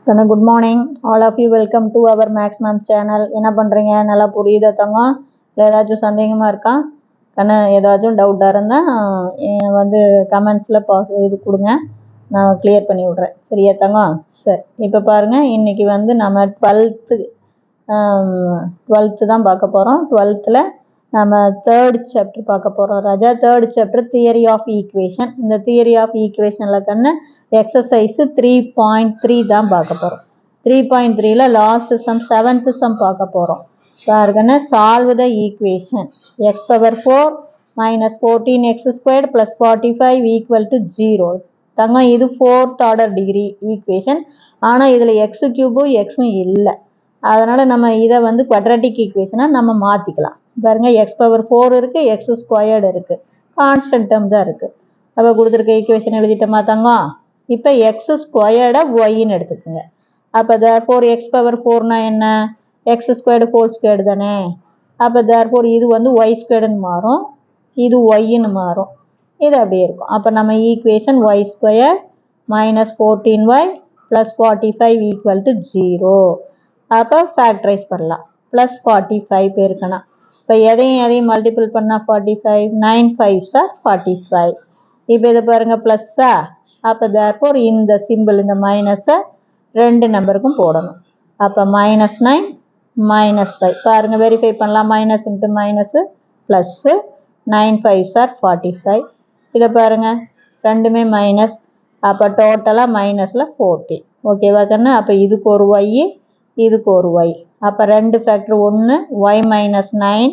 Good morning, all of you. Welcome to our Max Ma'am channel. என்ன பண்றீங்க? நல்லா புரியுதா தங்கம்? இல்லை ஏதாச்சும் சந்தேகமா இருக்கா? ஏதாச்சும் டவுட்டாக இருந்தால் வந்து கமெண்ட்ஸில் இது கொடுங்க, நான் கிளியர் பண்ணி விட்றேன். சரியா தங்கம்? சரி, இப்போ பாருங்கள், இன்றைக்கி வந்து நம்ம 12th தான் பார்க்க போகிறோம். 12th நம்ம தேர்ட் சாப்டர் பார்க்க போகிறோம் ராஜா. Third chapter theory of equation. இந்த தியரி ஆஃப் ஈக்குவேஷனில் கண்ணு எக்ஸசைஸ் 3.3 தான் பார்க்க போகிறோம். 3.3ல லாஸ்ட் சம் 7th சம் பார்க்க போகிறோம். பாருங்கன்னு, solve the equation X power 4 minus 14x squared plus 45 equal to 0. தங்கம், இது 4th ஆர்டர் டிகிரி ஈக்குவேஷன். ஆனால் இதில் எக்ஸு கியூபும் எக்ஸும் இல்லை. அதனால் நம்ம இதை வந்து குவாட்ராட்டிக் ஈக்குவேஷனாக நம்ம மாற்றிக்கலாம். பாருங்கள், எக்ஸ் பவர் 4 இருக்குது, எக்ஸ் ஸ்கொயர்டு இருக்குது, கான்ஸ்டன்ட் டேர்ம் தான் இருக்குது. அப்போ கொடுத்துருக்க ஈக்குவேஷன் எழுதிட்டோமா தங்கம்? இப்போ எக்ஸ் ஸ்கொயர்டை ஒய்ன்னு எடுத்துக்கோங்க. அப்போ தேர்ஃபோர் எக்ஸ் பவர் 4னா என்ன? எக்ஸ் ஸ்கொயர்டு ஹோல் ஸ்கொயர்டு தானே. அப்போ தேர்ஃபோர் இது வந்து ஒய் ஸ்கொயர்டுன்னு மாறும், இது ஒய்ன்னு மாறும், இது அப்படியே இருக்கும். அப்போ நம்ம equation y square minus 14y plus 45 equal to 0. அப்போ ஃபேக்டரைஸ் பண்ணலாம். ப்ளஸ் 45 பேருக்கணும். இப்போ எதையும் மல்டிபிள் பண்ணால் 45, 9 5s are 45. இப்போ இதை பாருங்கள், ப்ளஸ்ஸா. அப்போ தேர்ஃபோர் இந்த சிம்பிள், இந்த மைனஸை ரெண்டு நம்பருக்கும் போடணும். அப்போ -9 -5 பாருங்கள், வெரிஃபை பண்ணலாம். Minus into minus plus 9 5s are 45. இதை பாருங்கள், ரெண்டுமே மைனஸ். அப்போ டோட்டலாக மைனஸில் 40. ஓகேவா கண்ணு? அப்போ இதுக்கு ஒரு ஒய், இதுக்கு ஒரு ஒய். அப்போ ரெண்டு ஃபேக்டர், ஒன்று ஒய் மைனஸ் 9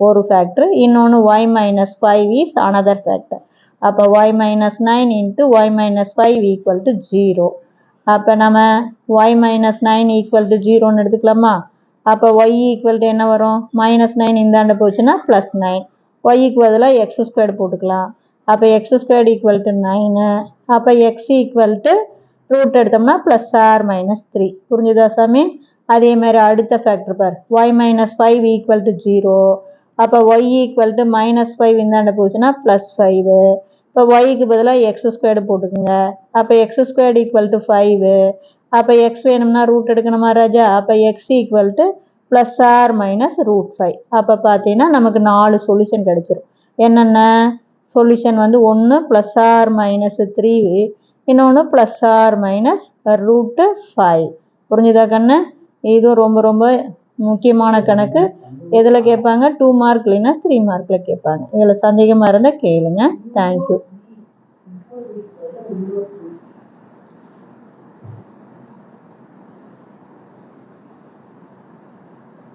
ஒரு ஃபேக்டர், இன்னொன்று Y minus 5 is another factor. அப்போ Y minus 9 into Y minus 5 equal to 0. அப்போ நம்ம ஒய் மைனஸ் 9 ஈக்குவல் டு 0ன்னு எடுத்துக்கலாமா? அப்போ ஒய் ஈக்குவல் டு என்ன வரும்? -9 இந்தாண்ட போச்சுன்னா ப்ளஸ் 9. ஒய்க்கு பதிலாக எக்ஸ் ஸ்கொயர்டு போட்டுக்கலாம். அப்போ எக்ஸ் ஸ்கொயர்டு ஈக்குவல் டு 9. அப்போ எக்ஸ் ஈக்குவல் டு ரூட் எடுத்தோம்னா ப்ளஸ் ஆர் மைனஸ் 3. புரிஞ்சுதா சாமி? அதே மாதிரி அடுத்த ஃபேக்டர் பார், ஒய் மைனஸ் 5 ஈக்குவல் டு 0. அப்போ ஒய் ஈக்குவல் டு -5 இந்தாண்ட போச்சுன்னா ப்ளஸ் 5. இப்போ ஒய்க்கு பதிலாக எக்ஸ் ஸ்கொயர்டு போட்டுக்குங்க. அப்போ எக்ஸ் ஸ்கொயர்டு ஈக்குவல் டு 5. அப்போ எக்ஸ் வேணும்னா ரூட் எடுக்கணுமா ராஜா? அப்போ x equal to plus or minus root 5. அப்போ பார்த்தீங்கன்னா நமக்கு 4 சொல்யூஷன் கிடச்சிரும். என்னென்ன சொல்யூஷன் வந்து, ஒன்று ப்ளஸ் ஆர் மைனஸ் 3, இன்னொன்று ப்ளஸ் ஆர் மைனஸ் ரூட்டு 5. புரிஞ்சுதா கண்ணு? இதுவும் ரொம்ப ரொம்ப முக்கியமான கணக்கு. எதில் கேட்பாங்க? 2 மார்க் இல்லைன்னா 3 மார்க்கில் கேட்பாங்க. இதில் சந்தேகமாக இருந்தால் கேளுங்க. தேங்க்யூ.